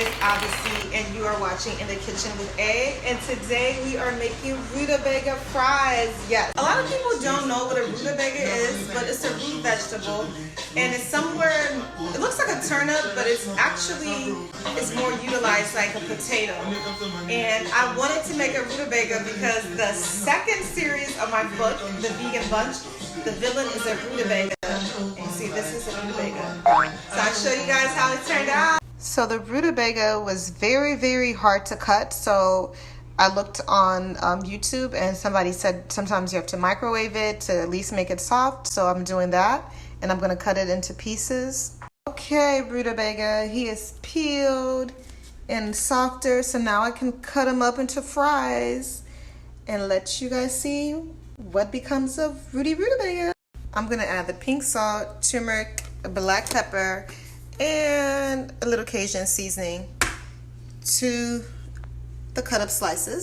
is Abesi, and you are watching In the Kitchen with A. And today we are making rutabaga fries. Yes. A lot of people don't know what a rutabaga is, but it's a root vegetable. And it's somewhere, it looks like a turnip, but it's more utilized like a potato. And I wanted to make a rutabaga because the second series of my book, The Vegan Bunch, the villain is a rutabaga. And you see, this is a rutabaga. So I'll show you guys how it turned out. So the rutabaga was very, very hard to cut. So I looked on YouTube and somebody said sometimes you have to microwave it to at least make it soft. So I'm doing that and I'm going to cut it into pieces. Okay, rutabaga, he is peeled and softer. So now I can cut him up into fries and let you guys see what becomes of rutabaga. I'm going to add the pink salt, turmeric, black pepper, and a little Cajun seasoning to the cut up slices.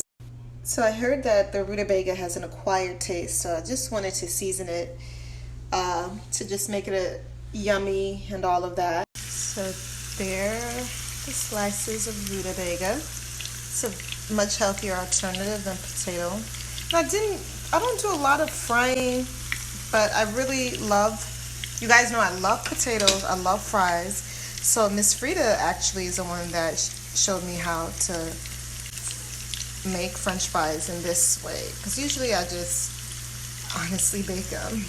So I heard that the rutabaga has an acquired taste, so I just wanted to season it to just make it yummy and all of that. So there are the slices of rutabaga. It's a much healthier alternative than potato. And I don't do a lot of frying, but I really love, you guys know I love potatoes, I love fries. So Miss Frida actually is the one that showed me how to make French fries in this way. Because usually I just honestly bake them.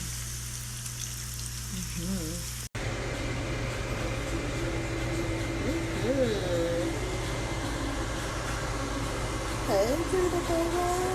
Hey, rutabaga.